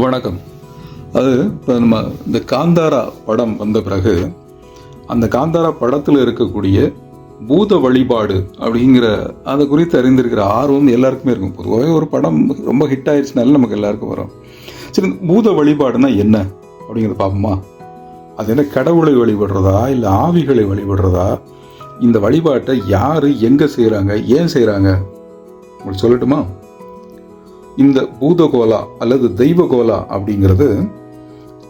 வணக்கம். அது இப்போ நம்ம இந்த காந்தாரா படம் வந்த பிறகு அந்த காந்தாரா படத்தில் இருக்கக்கூடிய பூத வழிபாடு அப்படிங்கிற அதை குறித்து அறிந்திருக்கிற ஆர்வம் எல்லாருக்குமே இருக்கும். பொதுவாகவே ஒரு படம் ரொம்ப ஹிட் ஆயிடுச்சுனால நமக்கு எல்லாருக்கும் வரும். சரி, பூத வழிபாடுனா என்ன அப்படிங்கிறத பார்ப்போமா? அது என்ன, கடவுளை வழிபடுறதா இல்லை ஆவிகளை வழிபடுறதா? இந்த வழிபாட்டை யார் எங்கே செய்கிறாங்க, ஏன் செய்கிறாங்க உங்களுக்கு சொல்லட்டுமா? இந்த பூதகோலா அல்லது தெய்வகோலா அப்படிங்கிறது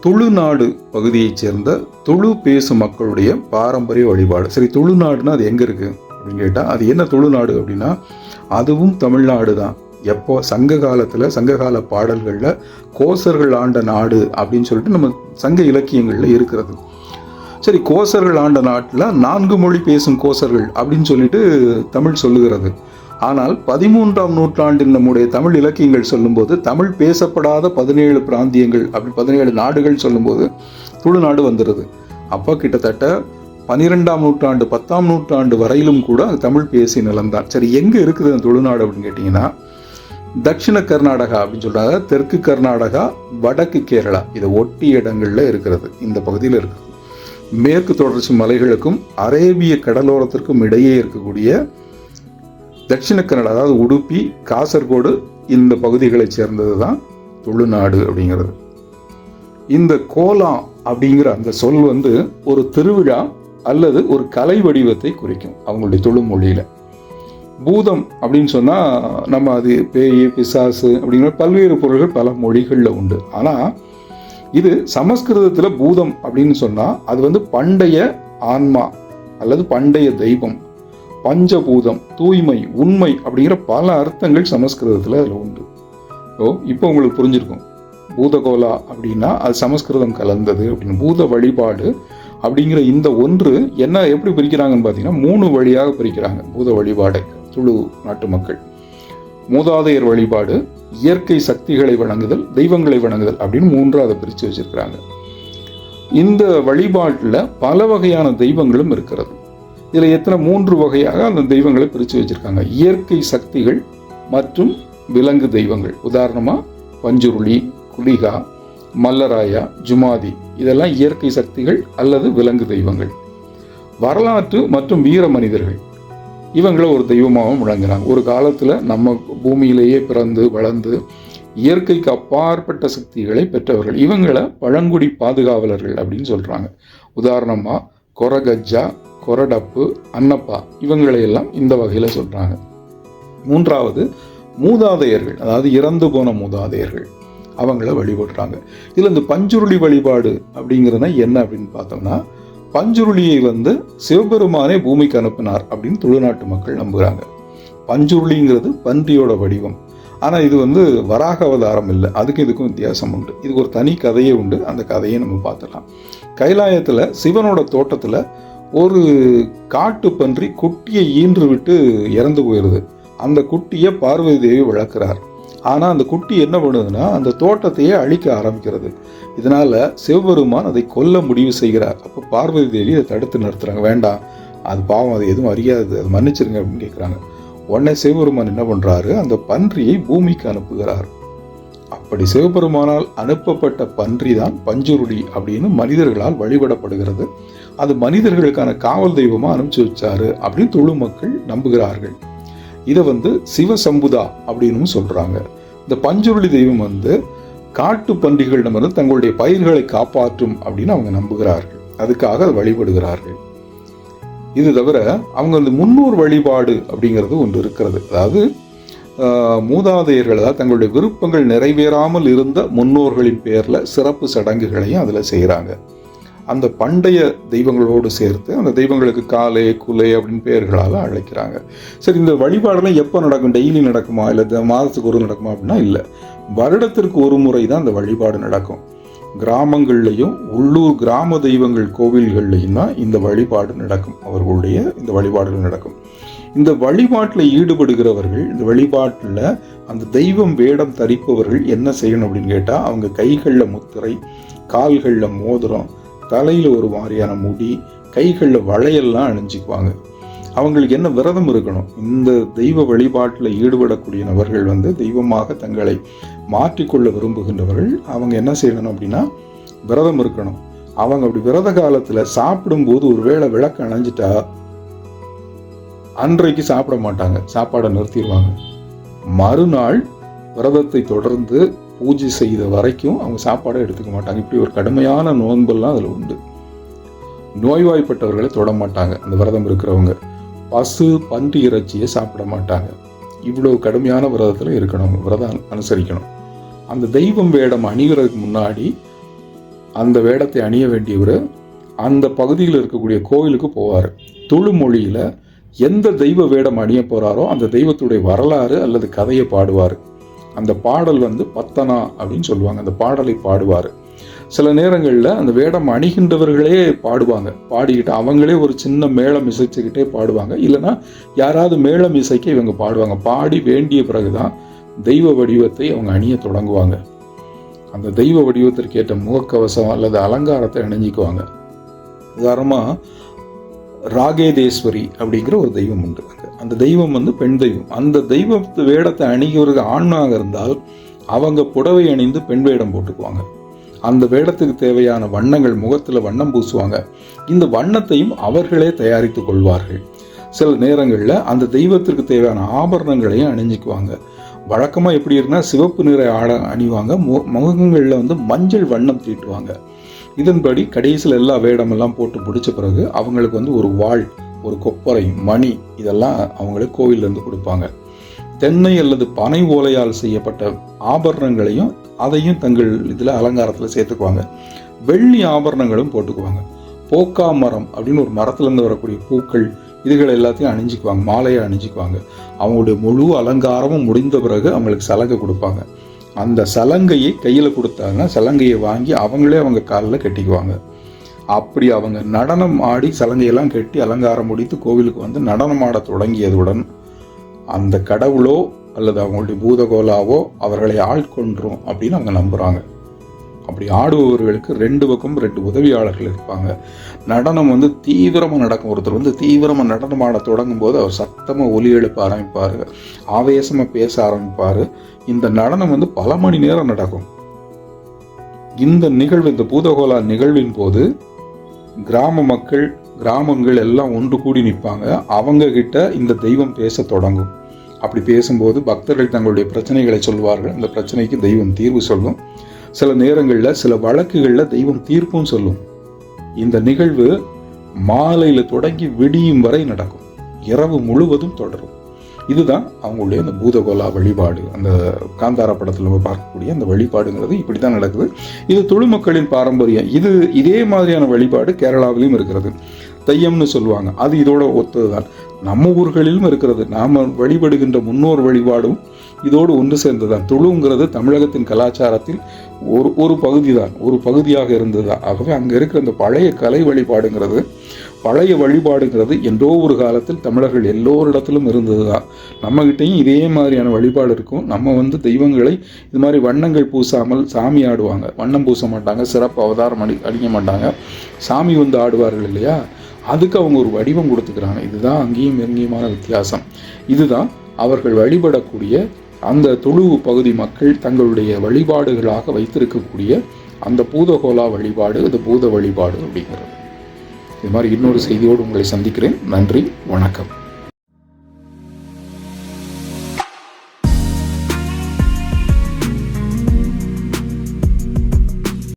துளுநாடு பகுதியைச் சேர்ந்த துளு பேசும் மக்களுடைய பாரம்பரிய வழிபாடு. சரி, துளுநாடுனா அது எங்கே இருக்குது அப்படின்னு கேட்டால், அது என்ன துளுநாடு அப்படின்னா அதுவும் தமிழ்நாடு தான். எப்போ சங்ககால பாடல்களில் கோசர்கள் ஆண்ட நாடு அப்படின்னு சொல்லிட்டு நம்ம சங்க இலக்கியங்களில் இருக்கிறது. சரி, கோசர்கள் ஆண்ட நாட்டில் 4 மொழி பேசும் கோசர்கள் அப்படின்னு சொல்லிட்டு தமிழ் சொல்லுகிறது. ஆனால் 13ஆம் நூற்றாண்டில் நம்முடைய தமிழ் இலக்கியங்கள் சொல்லும்போது தமிழ் பேசப்படாத 17 பிராந்தியங்கள், அப்படி 17 நாடுகள் சொல்லும்போது துளுநாடு வந்துடுது. அப்போ கிட்டத்தட்ட 12ஆம் நூற்றாண்டு 10ஆம் நூற்றாண்டு வரையிலும் கூட தமிழ் பேசிய நிலம்தான். சரி, எங்கே இருக்குது அந்த துளுநாடு அப்படின்னு கேட்டிங்கன்னா, தட்சிண கர்நாடகா அப்படின்னு சொல்கிறாங்க, தெற்கு கர்நாடகா, வடக்கு கேரளா, இதை ஒட்டிய இடங்களில் இருக்கிறது. இந்த பகுதியில் இருக்குது. மேற்கு தொடர்ச்சி மலைகளுக்கும் அரேபிய கடலோரத்திற்கும் இடையே இருக்கக்கூடிய தட்சிண கன்னடா, அதாவது உடுப்பி, காசர்கோடு, இந்த பகுதிகளை சேர்ந்தது தான் துளுநாடு அப்படிங்கிறது. இந்த கோலா அப்படிங்கிற அந்த சொல் ஒரு திருவிழா அல்லது ஒரு கலை வடிவத்தை குறிக்கும் அவங்களுடைய துளு மொழியில. பூதம் அப்படின்னு சொன்னா நம்ம அது பேய், பிசாசு அப்படிங்கிற பல்வேறு பொருள்கள் பல மொழிகளில் உண்டு. ஆனால் இது சமஸ்கிருதத்தில் பூதம் அப்படின்னு சொன்னா அது பண்டைய ஆன்மா அல்லது பண்டைய தெய்வம், பஞ்சபூதம், தூய்மை, உண்மை அப்படிங்கிற பல அர்த்தங்கள் சமஸ்கிருதத்தில் அதில் உண்டு. இப்போ உங்களுக்கு புரிஞ்சிருக்கும், பூதகோலா அப்படின்னா அது சமஸ்கிருதம் கலந்தது அப்படின்னு. பூத வழிபாடு அப்படிங்கிற இந்த ஒன்று என்ன எப்படி பிரிக்கிறாங்கன்னு பார்த்தீங்கன்னா 3 வழியாக பிரிக்கிறாங்க பூத வழிபாடை துளு நாட்டு மக்கள். மூதாதையர் வழிபாடு, இயற்கை சக்திகளை வணங்குதல், தெய்வங்களை வணங்குதல் அப்படின்னு 3 அதை பிரித்து வச்சிருக்கிறாங்க. இந்த வழிபாட்டில் பல வகையான தெய்வங்களும் இருக்கிறது. இதில் எத்தனை 3 வகையாக அந்த தெய்வங்களை பிரித்து வச்சிருக்காங்க. இயற்கை சக்திகள் மற்றும் விலங்கு தெய்வங்கள். உதாரணமாக பஞ்சுருளி, குளிகா, மல்லராயா, ஜுமாதி, இதெல்லாம் இயற்கை சக்திகள் அல்லது விலங்கு தெய்வங்கள். வரலாற்று மற்றும் வீர மனிதர்கள், இவங்களை ஒரு தெய்வமாகவும் விளங்குறாங்க. ஒரு காலத்தில் நம்ம பூமியிலேயே பிறந்து வளர்ந்து இயற்கைக்கு அப்பாற்பட்ட சக்திகளை பெற்றவர்கள். இவங்களை பழங்குடி பாதுகாவலர்கள் அப்படின்னு சொல்கிறாங்க. உதாரணமாக கொரகஜ்ஜா, கொரடப்பு, அன்னப்பா, இவங்களையெல்லாம் இந்த வகையில் சொல்கிறாங்க. 3வது மூதாதையர்கள், அதாவது இறந்து போன மூதாதையர்கள், அவங்கள வழிபடுறாங்க. இதில் இந்த பஞ்சுருளி வழிபாடு அப்படிங்கிறதுனா என்ன அப்படின்னு பார்த்தோம்னா, பஞ்சுருளியை சிவபெருமானே பூமிக்கு அனுப்பினார் அப்படின்னு துளுநாட்டு மக்கள் நம்புகிறாங்க. பஞ்சுருளிங்கிறது பன்றியோட வடிவம். ஆனால் இது வராக அவதாரம் இல்லை, அதுக்கு இதுக்கும் வித்தியாசம் உண்டு. இதுக்கு ஒரு தனி கதையே உண்டு. அந்த கதையை நம்ம பார்த்துக்கலாம். கைலாயத்தில் சிவனோட தோட்டத்தில் ஒரு காட்டு பன்றி குட்டியை ஈன்று விட்டு இறந்து போயிடுது. அந்த குட்டியை பார்வதி தேவி வளர்க்கிறார். ஆனால் அந்த குட்டி என்ன பண்ணுதுன்னா அந்த தோட்டத்தையே அழிக்க ஆரம்பிக்கிறது. இதனால சிவபெருமான் அதை கொல்ல முடிவு செய்கிறார். அப்போ பார்வதி தேவி அதை தடுத்து நிறுத்துறாங்க. வேண்டாம், அது பாவம், அது எதுவும் அறியாது, அது மன்னிச்சிருங்க அப்படின்னு கேட்குறாங்க. உடனே சிவபெருமான் என்ன பண்றாரு, அந்த பன்றியை பூமிக்கு அனுப்புகிறார். அப்படி சிவபெருமானால் அனுப்பப்பட்ட பன்றி தான் பஞ்சுருளி அப்படின்னு மனிதர்களால் வழிபடப்படுகிறது. அது மனிதர்களுக்கான காவல் தெய்வமா அனுப்பிச்சு வச்சாரு அப்படின்னு துளு மக்கள் நம்புகிறார்கள். இதை சிவசம்புதா அப்படின்னு சொல்றாங்க. இந்த பஞ்சுருளி தெய்வம் காட்டு பன்றிகளிடமிருந்து தங்களுடைய பயிர்களை காப்பாற்றும் அப்படின்னு அவங்க நம்புகிறார்கள். அதுக்காக அதை வழிபடுகிறார்கள். இது தவிர அவங்க முன்னோர் வழிபாடு அப்படிங்கிறது ஒன்று இருக்கிறது. அதாவது மூதாதையர்கள், அதாவது தங்களுடைய விருப்பங்கள் நிறைவேறாமல் இருந்த முன்னோர்களின் பேரில் சிறப்பு சடங்குகளையும் அதில் செய்கிறாங்க. அந்த பண்டைய தெய்வங்களோடு சேர்த்து அந்த தெய்வங்களுக்கு காலே, குலை அப்படின்னு பெயர்களால் அழைக்கிறாங்க. சரி, இந்த வழிபாடெல்லாம் எப்போ நடக்கும்? டெய்லி நடக்குமா இல்லை மாதத்துக்கு ஒரு நடக்குமா அப்படின்னா இல்லை, வருடத்திற்கு ஒரு முறை தான் அந்த வழிபாடு நடக்கும். கிராமங்கள்லையும் உள்ளூர் கிராம தெய்வங்கள் கோவில்கள்லையும் தான் இந்த வழிபாடு நடக்கும். அவர்களுடைய இந்த வழிபாடுகள் நடக்கும். இந்த வழிபாட்டில் ஈடுபடுகிறவர்கள், இந்த வழிபாட்டில் அந்த தெய்வம் வேடம் தரிப்பவர்கள் என்ன செய்யணும் அப்படின்னு கேட்டால், அவங்க கைகளில் முத்திரை, கால்களில் மோதிரம், தலையில் ஒரு மாதிரியான முடி, கைகளில் வளையெல்லாம் அணிஞ்சிக்குவாங்க. அவங்களுக்கு என்ன விரதம் இருக்கணும். இந்த தெய்வ வழிபாட்டில் ஈடுபடக்கூடிய நபர்கள் தெய்வமாக தங்களை மாற்றிக்கொள்ள விரும்புகின்றவர்கள் அவங்க என்ன செய்யணும் அப்படின்னா விரதம் இருக்கணும். அவங்க அப்படி விரத காலத்தில் சாப்பிடும்போது ஒருவேளை விளக்கு அணைஞ்சிட்டா அன்றைக்கு சாப்பிட மாட்டாங்க, சாப்பாடை நிறுத்திடுவாங்க. மறுநாள் விரதத்தை தொடர்ந்து பூஜை செய்த வரைக்கும் அவங்க சாப்பாடை எடுத்துக்க மாட்டாங்க. இப்படி ஒரு கடுமையான நோன்பெல்லாம் அதில் உண்டு. நோய்வாய்ப்பட்டவர்களை தொட மாட்டாங்க. அந்த விரதம் இருக்கிறவங்க பசு பன்றி இறைச்சியை சாப்பிட மாட்டாங்க. இவ்வளவு கடுமையான விரதத்தில் இருக்கணும், விரதம் அனுசரிக்கணும். அந்த தெய்வம் வேடம் அணிகிறதுக்கு முன்னாடி அந்த வேடத்தை அணிய வேண்டியவர் அந்த பகுதியில் இருக்கக்கூடிய கோவிலுக்கு போவார். துளு மொழியில் எந்த தெய்வ வேடம் அணிய போகிறாரோ அந்த தெய்வத்துடைய வரலாறு அல்லது கதையை பாடுவார். அந்த பாடல் பத்தனா அப்படின்னு சொல்லுவாங்க. அந்த பாடலை பாடுவார். சில நேரங்களில் அந்த வேடம் அணிகின்றவர்களே பாடுவாங்க. பாடிக்கிட்டு அவங்களே ஒரு சின்ன மேளம் இசைச்சுக்கிட்டே பாடுவாங்க. இல்லைன்னா யாராவது மேளம் இசைக்க இவங்க பாடுவாங்க. பாடி வேண்டிய பிறகுதான் தெய்வ வடிவத்தை அவங்க அணிய தொடங்குவாங்க. அந்த தெய்வ வடிவத்திற்கு ஏற்ற முகக்கவசம் அல்லது அலங்காரத்தை அணிஞ்சிக்குவாங்க. உதாரணமாக ராகேதேஸ்வரி அப்படிங்கிற ஒரு தெய்வம் உண்டு. அந்த தெய்வம் பெண் தெய்வம். அந்த தெய்வத்து வேடத்தை அணிகிறவர்கள் ஆணாக இருந்தால் அவங்க புடவை அணிந்து பெண் வேடம் போட்டுக்குவாங்க. அந்த வேடத்துக்கு தேவையான வண்ணங்கள், முகத்தில் வண்ணம் பூசுவாங்க. இந்த வண்ணத்தையும் அவர்களே தயாரித்து கொள்வார்கள். சில நேரங்களில் அந்த தெய்வத்திற்கு தேவையான ஆபரணங்களையும் அணிஞ்சிக்குவாங்க. வழக்கமாக எப்படி இருந்தால் சிவப்பு நிற ஆடை அணிவாங்க. முகங்களில் மஞ்சள் வண்ணம் தீட்டுவாங்க. இதன்படி கடைசியில் எல்லா வேடமெல்லாம் போட்டு பிடிச்ச பிறகு அவங்களுக்கு ஒரு வாள், ஒரு கொப்பரை, மணி இதெல்லாம் அவங்களுக்கு கோவிலிருந்து கொடுப்பாங்க. தென்னை அல்லது பனை ஓலையால் செய்யப்பட்ட ஆபரணங்களையும் அதையும் தங்கள் இதில் அலங்காரத்தில் சேர்த்துக்குவாங்க. வெள்ளி ஆபரணங்களும் போட்டுக்குவாங்க. போக்கா மரம் அப்படின்னு ஒரு மரத்துலேருந்து வரக்கூடிய பூக்கள் இதுகள் எல்லாத்தையும் அணிஞ்சிக்குவாங்க. மாலையை அணிஞ்சிக்குவாங்க. அவங்களுடைய முழு அலங்காரமும் முடிந்த பிறகு அவங்களுக்கு சலங்கை கொடுப்பாங்க. அந்த சலங்கையை கையில் கொடுத்தாங்க. சலங்கையை வாங்கி அவங்களே அவங்க காலில் கட்டிக்குவாங்க. அப்படி அவங்க நடனம் ஆடி சலங்கையெல்லாம் கட்டி அலங்காரம் முடித்து கோவிலுக்கு நடனம் ஆட தொடங்கியதுடன் அந்த கடவுளோ அல்லது அவங்களுடைய பூதகோலாவோ அவர்களை ஆட்கொன்றும் அப்படின்னு அவங்க நம்புகிறாங்க. அப்படி ஆடுபவர்களுக்கு 2 பக்கம் 2 உதவியாளர்கள் இருப்பாங்க. நடனம் தீவிரமாக நடக்கும். ஒருத்தர் தீவிரமாக நடனம் ஆட தொடங்கும் போது அவர் சத்தமாக ஒலி எழுப்ப ஆரம்பிப்பார், ஆவேசமாக பேச ஆரம்பிப்பார். இந்த நடனம் பல மணி நேரம் நடக்கும். இந்த நிகழ்வு, இந்த பூதகோலா நிகழ்வின் போது கிராம மக்கள், கிராமங்கள் எல்லாம் ஒன்று கூடி நிற்பாங்க. அவங்க கிட்ட இந்த தெய்வம் பேச தொடங்கும். அப்படி பேசும்போது பக்தர்கள் தங்களுடைய பிரச்சனைகளை சொல்வார்கள். அந்த பிரச்சனைக்கு தெய்வம் தீர்வு சொல்லும். சில நேரங்களில் சில வழக்குகளில் தெய்வம் தீர்ப்பும் சொல்லும். இந்த நிகழ்வு மாலையில் தொடங்கி விடியும் வரை நடக்கும். இரவு முழுவதும் தொடரும். இதுதான் அவங்களுடைய அந்த பூதகோலா வழிபாடு. அந்த காந்தாரா படத்தில் நம்ம பார்க்கக்கூடிய அந்த வழிபாடுங்கிறது இப்படி தான் நடக்குது. இது துளு மக்களின் பாரம்பரியம். இதே மாதிரியான வழிபாடு கேரளாவிலையும் இருக்கிறது. தெய்யம்னு சொல்லுவாங்க. அது இதோட ஒத்ததுதான். நம்ம ஊர்களிலும் இருக்கிறது. நாம் வழிபடுகின்ற முன்னோர் வழிபாடும் இதோடு ஒன்று சேர்ந்ததுதான். துளுங்கிறது தமிழகத்தின் கலாச்சாரத்தில் ஒரு பகுதி தான், ஒரு பகுதியாக இருந்ததுதான். ஆகவே அங்கே இருக்கிற அந்த பழைய கலை வழிபாடுங்கிறது, பழைய வழிபாடுங்கிறது என்றோ ஒரு காலத்தில் தமிழர்கள் எல்லோரிடத்திலும் இருந்தது தான். நம்மகிட்டையும் இதே மாதிரியான வழிபாடு இருக்கும். நம்ம தெய்வங்களை இது மாதிரி வண்ணங்கள் பூசாமல் சாமி ஆடுவாங்க. வண்ணம் பூச மாட்டாங்க, சிறப்பு அவதாரம் அடிக்க மாட்டாங்க. சாமி ஆடுவார்கள் இல்லையா, அதுக்கு அவங்க ஒரு வடிவம் கொடுத்துக்கிறாங்க. இதுதான் அங்கேயும் இங்கேயுமான வித்தியாசம். இதுதான் அவர்கள் வழிபடக்கூடிய அந்த துளு பகுதி மக்கள் தங்களுடைய வழிபாடுகளாக வைத்திருக்கக்கூடிய அந்த பூதகோலா வழிபாடு, அது பூத வழிபாடு அப்படிங்கிறது. இது மாதிரி இன்னொரு செய்தியோடு உங்களை சந்திக்கிறேன். நன்றி, வணக்கம்.